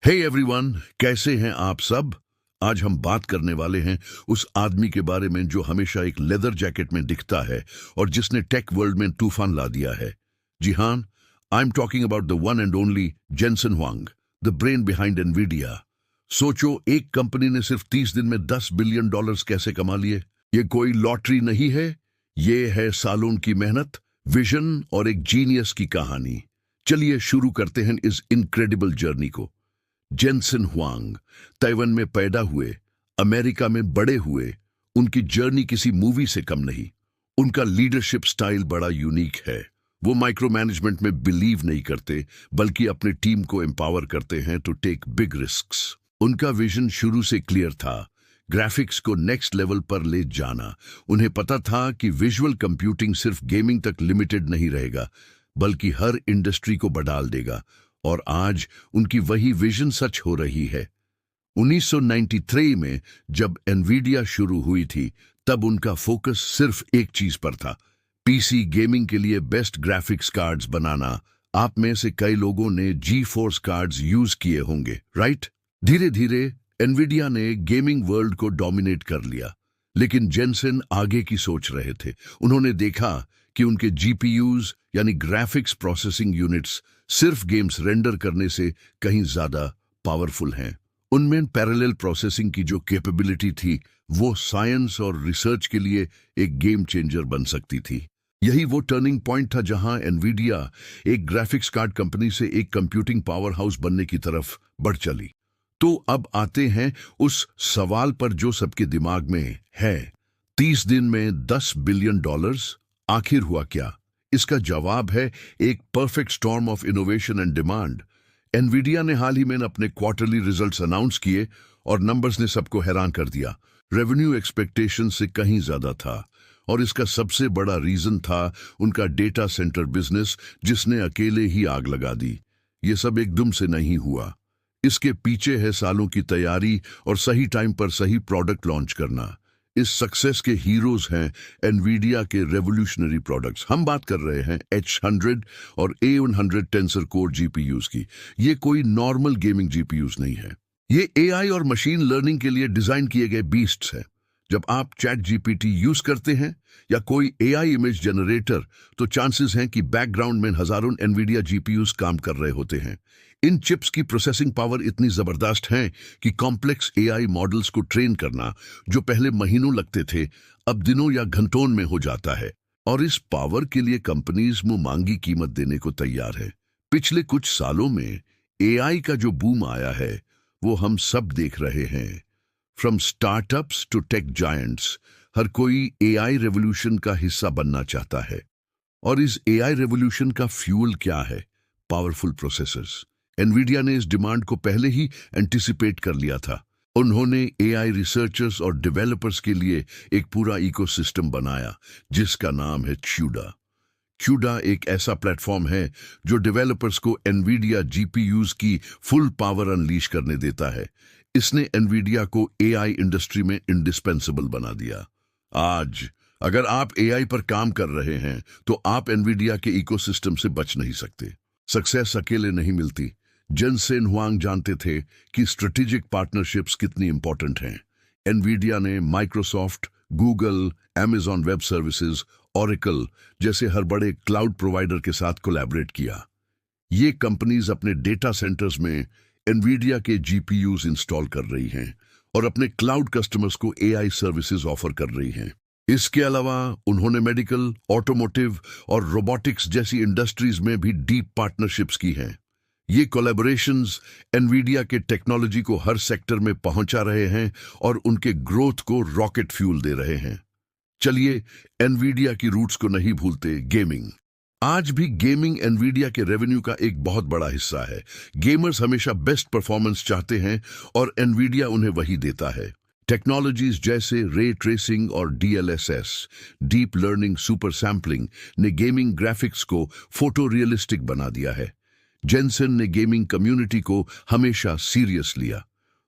Hey everyone, कैसे हैं आप सब। आज हम बात करने वाले हैं उस आदमी के बारे में जो हमेशा एक लेदर जैकेट में दिखता है और जिसने टेक वर्ल्ड में तूफान ला दिया है। जी हाँ, I am talking about the one and only Jensen Huang, the brain behind Nvidia. सोचो, एक कंपनी ने सिर्फ 30 दिन में $10 बिलियन कैसे कमा लिए। ये कोई लॉटरी नहीं है, ये है सालों की मेहनत, विजन और एक जीनियस की कहानी। चलिए शुरू करते हैं इस इनक्रेडिबल जर्नी को। जेनसन हुआंग ताइवान में पैदा हुए, अमेरिका में बड़े हुए। उनकी जर्नी किसी मूवी से कम नहीं। उनका लीडरशिप स्टाइल बड़ा यूनिक है। वो माइक्रो मैनेजमेंट में बिलीव नहीं करते, बल्कि अपनी टीम को एम्पावर करते हैं टू टेक बिग रिस्क्स। उनका विजन शुरू से क्लियर था, ग्राफिक्स को नेक्स्ट लेवल पर ले जाना। उन्हें पता था कि विजुअल कंप्यूटिंग सिर्फ गेमिंग तक लिमिटेड नहीं रहेगा, बल्कि हर इंडस्ट्री को बदल देगा। और आज उनकी वही विजन सच हो रही है। 1993 में जब एनवीडिया शुरू हुई थी, तब उनका फोकस सिर्फ एक चीज पर था, पीसी गेमिंग के लिए बेस्ट ग्राफिक्स कार्ड्स बनाना। आप में से कई लोगों ने जी फोर्स कार्ड्स यूज किए होंगे, राइट। धीरे धीरे एनवीडिया ने गेमिंग वर्ल्ड को डोमिनेट कर लिया, लेकिन जेनसन आगे की सोच रहे थे। उन्होंने देखा कि उनके जीपीयूज यानी ग्राफिक्स प्रोसेसिंग यूनिट्स सिर्फ गेम्स रेंडर करने से कहीं ज्यादा पावरफुल हैं। उनमें पैरेलल प्रोसेसिंग की जो कैपेबिलिटी थी, वो साइंस और रिसर्च के लिए एक गेम चेंजर बन सकती थी। यही वो टर्निंग पॉइंट था जहां एनवीडिया एक ग्राफिक्स कार्ड कंपनी से एक कंप्यूटिंग पावर हाउस बनने की तरफ बढ़ चली। तो अब आते हैं उस सवाल पर जो सबके दिमाग में है, 30 दिन में $10 बिलियन, आखिर हुआ क्या? इसका जवाब है एक perfect storm of innovation and demand. Nvidia ने हाल ही में अपने क्वार्टरली रिजल्ट्स अनाउंस किए और नंबर्स ने सबको हैरान कर दिया। रेवेन्यू एक्सपेक्टेशन से कहीं ज्यादा था, और इसका सबसे बड़ा रीजन था उनका डेटा सेंटर बिजनेस, जिसने अकेले ही आग लगा दी। ये सब एकदम से नहीं हुआ। इसके पीछे है सालों की तैयारी और सही टाइम पर सही प्रोडक्ट लॉन्च करना। इस सक्सेस के हीरोज हैं एनवीडिया के रेवोल्यूशनरी प्रोडक्ट्स। हम बात कर रहे हैं H100 और A100 टेंसर कोर जीपीयूज की। ये कोई नॉर्मल गेमिंग जीपीयूज नहीं है, ये एआई और मशीन लर्निंग के लिए डिजाइन किए गए बीस्ट्स हैं। जब आप चैट जीपीटी यूज करते हैं या कोई एआई इमेज जनरेटर, तो चांसेस हैं कि बैकग्राउंड में हजारों एनवीडिया जीपीयूज काम कर रहे होते हैं। इन चिप्स की प्रोसेसिंग पावर इतनी जबरदस्त है कि कॉम्प्लेक्स एआई मॉडल्स को ट्रेन करना, जो पहले महीनों लगते थे, अब दिनों या घंटों में हो जाता है। और इस पावर के लिए कंपनीज मुंह मांगी कीमत देने को तैयार है। पिछले कुछ सालों में एआई का जो बूम आया है, वो हम सब देख रहे हैं। From startups to tech giants, हर कोई एआई रेवोल्यूशन का हिस्सा बनना चाहता है। और इस एआई रेवोल्यूशन का फ्यूल क्या है? Powerful processors. एनवीडिया ने इस डिमांड को पहले ही एंटिसिपेट कर लिया था। उन्होंने एआई रिसर्चर्स और डेवलपर्स के लिए एक पूरा इकोसिस्टम बनाया, जिसका नाम है CUDA। CUDA एक ऐसा प्लेटफॉर्म है जो डेवलपर्स को एनवीडिया जीपीयूज की फुल पावर अनलीश करने देता है। इसने एनवीडिया को एआई इंडस्ट्री में इंडिस्पेंसेबल बना दिया। आज अगर आप एआई पर काम कर रहे हैं, तो आप एनवीडिया के इकोसिस्टम से बच नहीं सकते। सक्सेस अकेले नहीं मिलती। जेनसन हुआंग जानते थे कि स्ट्रेटेजिक पार्टनरशिप्स कितनी इंपॉर्टेंट हैं। एनवीडिया ने Microsoft, Google, Amazon web services, Oracle जैसे हर बड़े क्लाउड प्रोवाइडर के साथ कोलैबोरेट किया। ये कंपनीज अपने डेटा सेंटर्स में एनवीडिया के जीपीयूज इंस्टॉल कर रही हैं और अपने क्लाउड कस्टमर्स को एआई सर्विसेज ऑफर कर रही हैं। इसके अलावा उन्होंने मेडिकल, ऑटोमोटिव और रोबोटिक्स जैसी इंडस्ट्रीज में भी डीप पार्टनरशिप्स की हैं। ये कोलैबोरेशंस एनवीडिया के टेक्नोलॉजी को हर सेक्टर में पहुंचा रहे हैं और उनके ग्रोथ को रॉकेट फ्यूल दे रहे हैं। चलिए एनवीडिया की रूट्स को नहीं भूलते। गेमिंग। आज भी गेमिंग एनवीडिया के रेवेन्यू का एक बहुत बड़ा हिस्सा है। गेमर्स हमेशा बेस्ट परफॉर्मेंस चाहते हैं और एनवीडिया उन्हें वही देता है। टेक्नोलॉजीज जैसे रे ट्रेसिंग और DLSS, deep learning super sampling, ने गेमिंग ग्राफिक्स को फोटो रियलिस्टिक बना दिया है। जेनसन ने गेमिंग कम्युनिटी को हमेशा सीरियस लिया।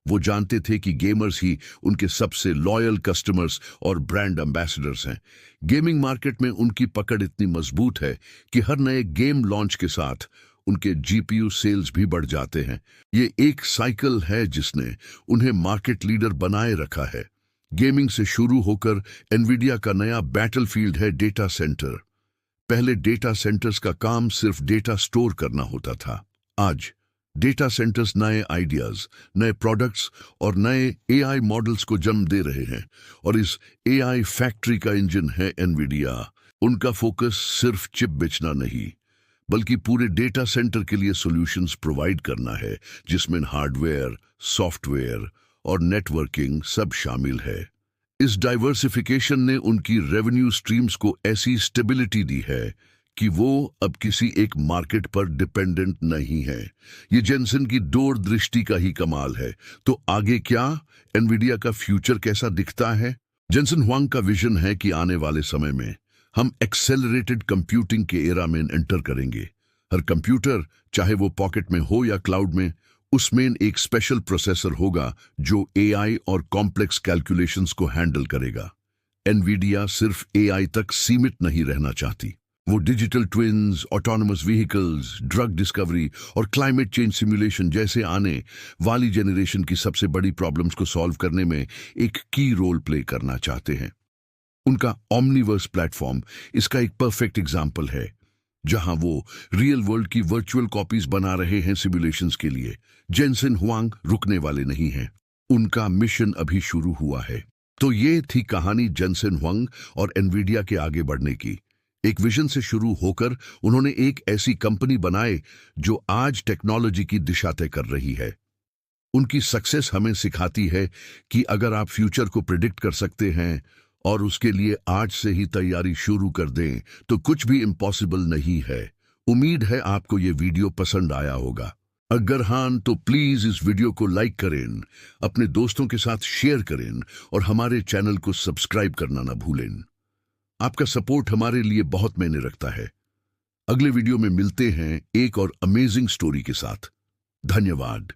वो जानते थे कि गेमर्स ही उनके सबसे लॉयल कस्टमर्स और ब्रांड एम्बेसडर्स हैं। गेमिंग मार्केट में उनकी पकड़ इतनी मजबूत है कि हर नए गेम लॉन्च के साथ उनके जीपीयू सेल्स भी बढ़ जाते हैं। ये एक साइकिल है जिसने उन्हें मार्केट लीडर बनाए रखा है। गेमिंग से शुरू होकर एनवीडिया का नया बैटलफील्ड है डेटा सेंटर। पहले डेटा सेंटर्स का काम सिर्फ डेटा स्टोर करना होता था। आज डेटा सेंटर्स नए आइडियाज, नए प्रोडक्ट्स और नए एआई मॉडल्स को जन्म दे रहे हैं, और इस एआई फैक्ट्री का इंजन है एनवीडिया। उनका फोकस सिर्फ चिप बेचना नहीं, बल्कि पूरे डेटा सेंटर के लिए सॉल्यूशंस प्रोवाइड करना है, जिसमें हार्डवेयर, सॉफ्टवेयर और नेटवर्किंग सब शामिल है। इस डाइवर्सिफिकेशन ने उनकी रेवेन्यू स्ट्रीम्स को ऐसी स्टेबिलिटी दी है कि वो अब किसी एक मार्केट पर डिपेंडेंट नहीं है। ये जेनसन की दूरदृष्टि का ही कमाल है। तो आगे क्या, एनवीडिया का फ्यूचर कैसा दिखता है? जेनसन हुआंग का विजन है कि आने वाले समय में हम एक्सेलरेटेड कंप्यूटिंग के एरा में एंटर करेंगे। हर कंप्यूटर, चाहे वो पॉकेट में हो या क्लाउड में, उसमें एक स्पेशल प्रोसेसर होगा जो एआई और कॉम्प्लेक्स कैलकुलेशंस को हैंडल करेगा। एनवीडिया सिर्फ एआई तक सीमित नहीं रहना चाहती। वो digital twins, autonomous vehicles, drug discovery और क्लाइमेट चेंज सिमुलेशन जैसे आने वाली जनरेशन की सबसे बड़ी प्रॉब्लम्स को सॉल्व करने में एक की रोल प्ले करना चाहते हैं। उनका ओमनीवर्स प्लेटफॉर्म इसका एक परफेक्ट एग्जाम्पल है, जहां वो रियल वर्ल्ड की वर्चुअल कॉपीज बना रहे हैं सिमुलेशंस के लिए। जेनसन हुआंग रुकने वाले नहीं हैं, उनका मिशन अभी शुरू हुआ है। तो ये थी कहानी जेनसन हुआंग और एनवीडिया के आगे बढ़ने की। एक विजन से शुरू होकर उन्होंने एक ऐसी कंपनी बनाए जो आज टेक्नोलॉजी की दिशा तय कर रही है। उनकी सक्सेस हमें सिखाती है कि अगर आप फ्यूचर को प्रिडिक्ट कर सकते हैं और उसके लिए आज से ही तैयारी शुरू कर दें, तो कुछ भी इम्पॉसिबल नहीं है। उम्मीद है आपको ये वीडियो पसंद आया होगा। अगर हाँ, तो प्लीज इस वीडियो को लाइक करें, अपने दोस्तों के साथ शेयर करें और हमारे चैनल को सब्सक्राइब करना ना भूलें। आपका सपोर्ट हमारे लिए बहुत मायने रखता है। अगले वीडियो में मिलते हैं एक और अमेजिंग स्टोरी के साथ। धन्यवाद।